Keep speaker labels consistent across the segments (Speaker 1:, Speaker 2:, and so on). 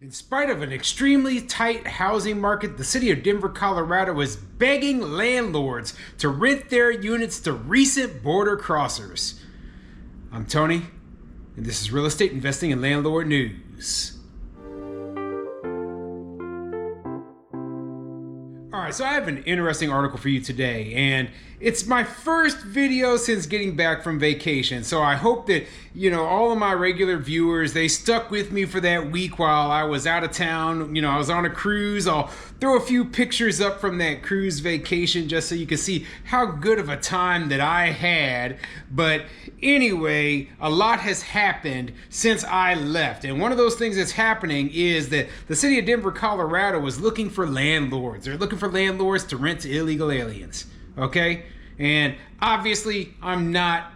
Speaker 1: In spite of an extremely tight housing market, the city of Denver, Colorado is begging landlords to rent their units to recent border crossers. I'm Tony, and this is Real Estate Investing and Landlord News. Alright, so I have an interesting article for you today, and it's my first video since getting back from vacation. So I hope that, all of my regular viewers, they stuck with me for that week while I was out of town. I was on a cruise. I'll throw a few pictures up from that cruise vacation just so you can see how good of a time that I had. But anyway, a lot has happened since I left. And one of those things that's happening is that the city of Denver, Colorado is looking for landlords. They're looking for landlords to rent to illegal aliens. Okay? And obviously, I'm not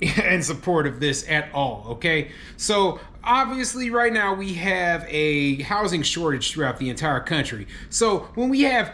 Speaker 1: in support of this at all. Okay? So obviously right now we have a housing shortage throughout the entire country. So when we have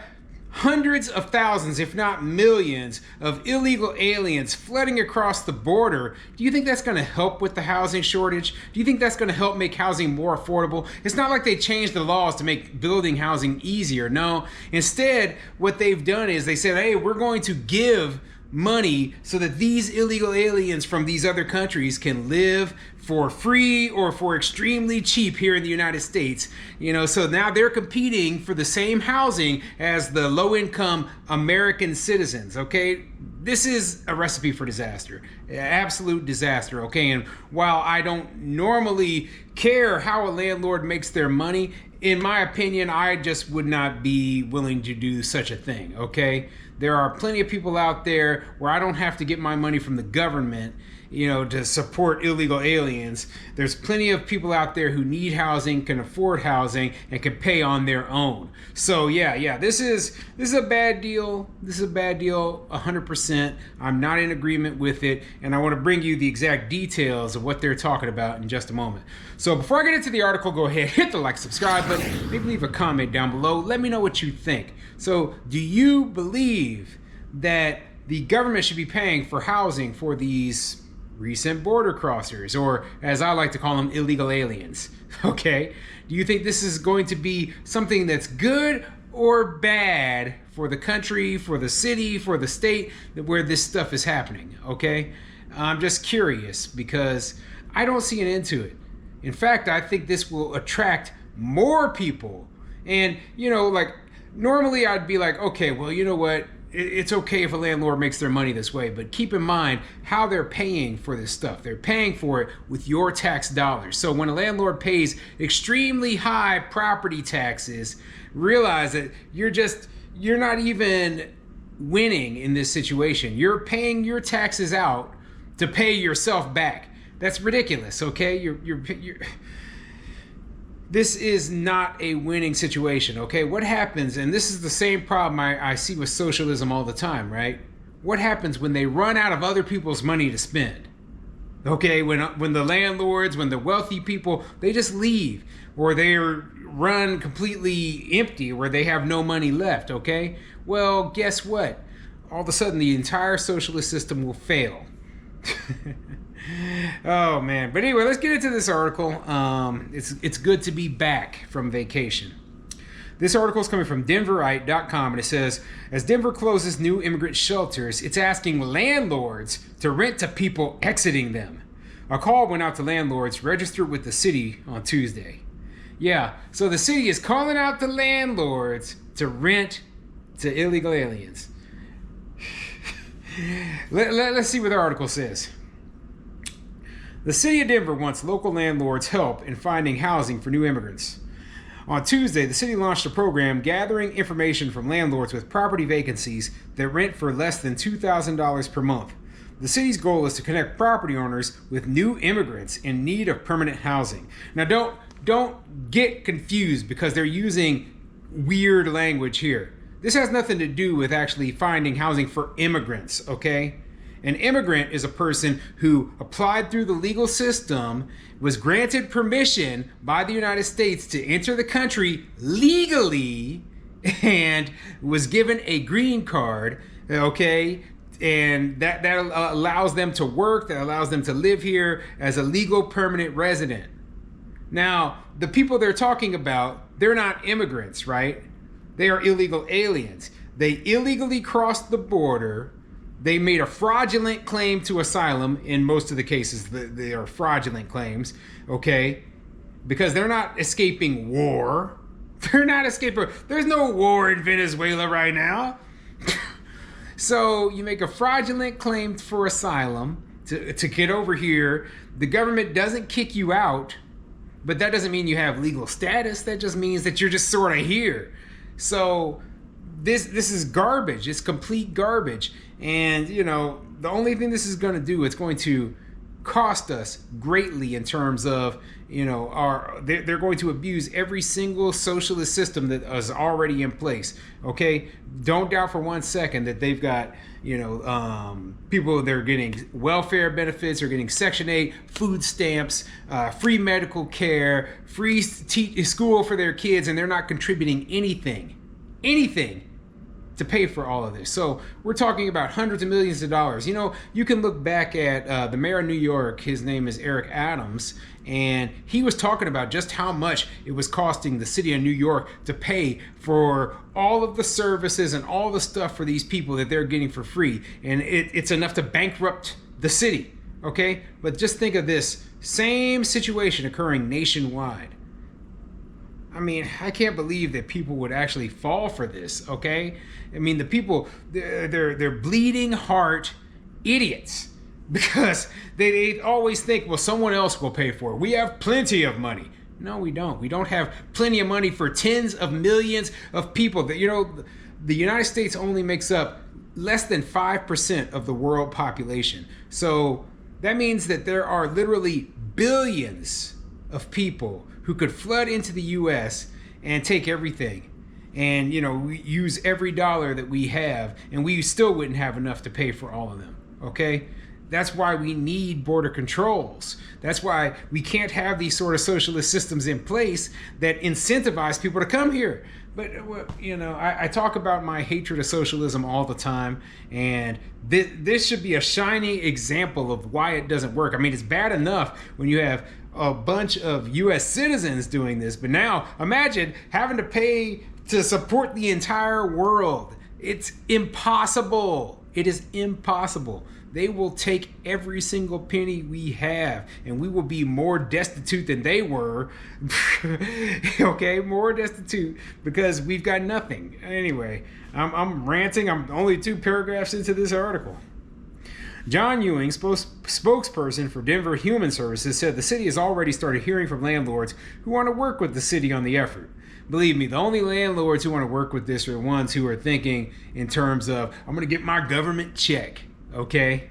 Speaker 1: hundreds of thousands, if not millions, of illegal aliens flooding across the border, do you think that's going to help with the housing shortage? Do you think that's going to help make housing more affordable? It's not like they changed the laws to make building housing easier. No. Instead, what they've done is they said, hey, we're going to give money so that these illegal aliens from these other countries can live for free or for extremely cheap here in the United States. So now they're competing for the same housing as the low-income American citizens. Okay, this is a recipe for disaster, absolute disaster. Okay, and while I don't normally care how a landlord makes their money, in my opinion, I just would not be willing to do such a thing. Okay, there are plenty of people out there where I don't have to get my money from the government, to support illegal aliens. There's plenty of people out there who need housing, can afford housing, and can pay on their own. So yeah, this is a bad deal. This is a bad deal, 100%. I'm not in agreement with it, and I want to bring you the exact details of what they're talking about in just a moment. So before I get into the article, go ahead, hit the like, subscribe button, maybe leave a comment down below. Let me know what you think. So do you believe that the government should be paying for housing for these recent border crossers, or as I like to call them, illegal aliens? Okay, do you think this is going to be something that's good or bad for the country, for the city, for the state where this stuff is happening? Okay, I'm just curious because I don't see an end to it. In fact, I think this will attract more people. And normally I'd be like, okay, well, you know what? It's okay if a landlord makes their money this way, but keep in mind how they're paying for this stuff. They're paying for it with your tax dollars. So when a landlord pays extremely high property taxes, realize that you're not even winning in this situation. You're paying your taxes out to pay yourself back. That's ridiculous, okay? This is not a winning situation, okay? What happens, and this is the same problem I see with socialism all the time, right? What happens when they run out of other people's money to spend? Okay, when the landlords, when the wealthy people, they just leave, or they're run completely empty, where they have no money left, okay? Well, guess what? All of a sudden, the entire socialist system will fail. Oh man, but anyway, let's get into this article. It's good to be back from vacation. This article is coming from Denverite.com, and it says, as Denver closes new immigrant shelters, it's asking landlords to rent to people exiting them. A call went out to landlords registered with the city on Tuesday. Yeah, so the city is calling out to landlords to rent to illegal aliens. Let's see what the article says. The city of Denver wants local landlords' help in finding housing for new immigrants. On Tuesday, the city launched a program gathering information from landlords with property vacancies that rent for less than $2,000 per month. The city's goal is to connect property owners with new immigrants in need of permanent housing. Now, don't get confused because they're using weird language here. This has nothing to do with actually finding housing for immigrants, okay? An immigrant is a person who applied through the legal system, was granted permission by the United States to enter the country legally, and was given a green card, okay? And that allows them to work, that allows them to live here as a legal permanent resident. Now, the people they're talking about, they're not immigrants, right? They are illegal aliens. They illegally crossed the border. They made a fraudulent claim to asylum. In most of the cases, they are fraudulent claims, okay? Because they're not escaping war. They're not escaping. There's no war in Venezuela right now. So you make a fraudulent claim for asylum to get over here. The government doesn't kick you out, but that doesn't mean you have legal status. That just means that you're just sort of here. So this is garbage. It's complete garbage. And, you know, the only thing this is going to do, it's going to cost us greatly in terms of, you know, they're going to abuse every single socialist system that is already in place. Okay, don't doubt for 1 second that they've got, you know, people, they're getting welfare benefits, they're getting Section 8 food stamps, free medical care, free school for their kids, and they're not contributing anything to pay for all of this. So we're talking about hundreds of millions of dollars. You know, you can look back at the mayor of New York. His name is Eric Adams, and he was talking about just how much it was costing the city of New York to pay for all of the services and all the stuff for these people that they're getting for free. And it's enough to bankrupt the city, okay? But just think of this same situation occurring nationwide. I mean, I can't believe that people would actually fall for this, okay? I mean, the people, they're bleeding heart idiots, because they always think, well, someone else will pay for it. We have plenty of money. No, we don't. We don't have plenty of money for tens of millions of people. That, you know, the United States only makes up less than 5% of the world population. So that means that there are literally billions of people who could flood into the U.S. and take everything, and, you know, we use every dollar that we have, and we still wouldn't have enough to pay for all of them. Okay, that's why we need border controls. That's why we can't have these sort of socialist systems in place that incentivize people to come here. But, you know, I talk about my hatred of socialism all the time, and this should be a shining example of why it doesn't work. I mean, it's bad enough when you have a bunch of U.S. citizens doing this, but now imagine having to pay to support the entire world. It's impossible. It is impossible. They will take every single penny we have, and we will be more destitute than they were. Okay, more destitute, because we've got nothing. Anyway, I'm ranting. I'm only 2 paragraphs into this article. John Ewing, spokesperson for Denver Human Services, said the city has already started hearing from landlords who want to work with the city on the effort. Believe me, the only landlords who want to work with this are the ones who are thinking in terms of, I'm going to get my government check, okay?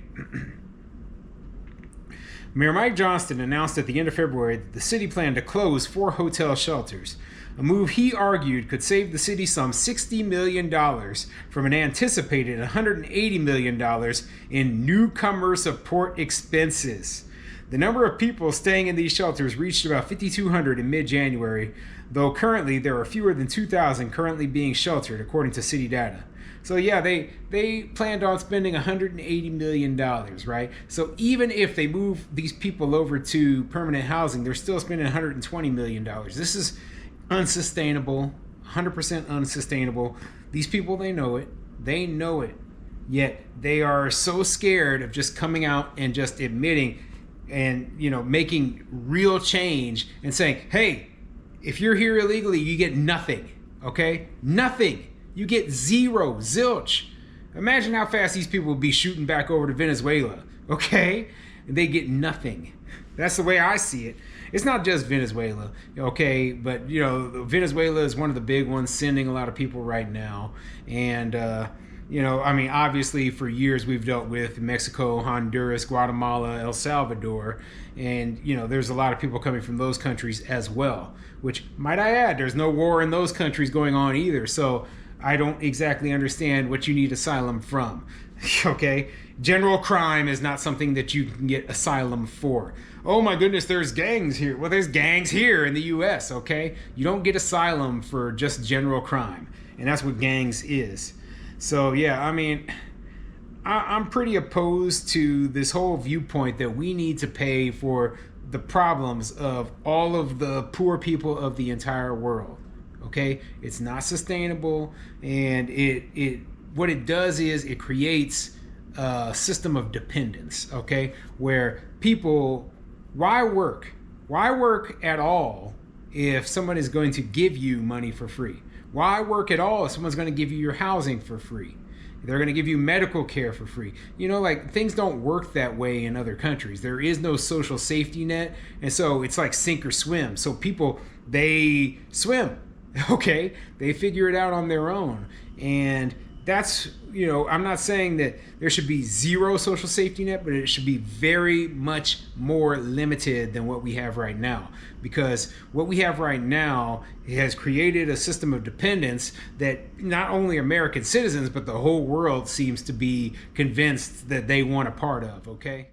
Speaker 1: Mayor Mike Johnston announced at the end of February that the city planned to close 4 hotel shelters, a move he argued could save the city some $60 million from an anticipated $180 million in newcomer support expenses. The number of people staying in these shelters reached about 5,200 in mid-January, though currently there are fewer than 2,000 currently being sheltered, according to city data. So yeah, they planned on spending $180 million, right? So even if they move these people over to permanent housing, they're still spending $120 million. This is unsustainable, 100% unsustainable. These people, they know it, yet they are so scared of just coming out and just admitting and, you know, making real change and saying, hey, if you're here illegally, you get nothing, okay? Nothing. You get zero, zilch. Imagine how fast these people would be shooting back over to Venezuela, okay? And they get nothing. That's the way I see it. It's not just Venezuela, okay? But, you know, Venezuela is one of the big ones sending a lot of people right now. And, you know, I mean, obviously for years we've dealt with Mexico, Honduras, Guatemala, El Salvador. And, you know, there's a lot of people coming from those countries as well. Which, might I add, there's no war in those countries going on either. So I don't exactly understand what you need asylum from, okay? General crime is not something that you can get asylum for. Oh my goodness, there's gangs here. Well, there's gangs here in the U.S., okay? You don't get asylum for just general crime, and that's what gangs is. So yeah, I mean, I'm pretty opposed to this whole viewpoint that we need to pay for the problems of all of the poor people of the entire world. Okay, it's not sustainable, and it what it does is it creates a system of dependence. Okay, where people, why work? Why work at all if someone is going to give you money for free? Why work at all if someone's going to give you your housing for free? They're going to give you medical care for free. You know, like, things don't work that way in other countries. There is no social safety net. And so it's like sink or swim. So people, they swim, okay? They figure it out on their own. And that's, you know, I'm not saying that there should be zero social safety net, but it should be very much more limited than what we have right now. Because what we have right now has created a system of dependence that not only American citizens, but the whole world seems to be convinced that they want a part of, okay?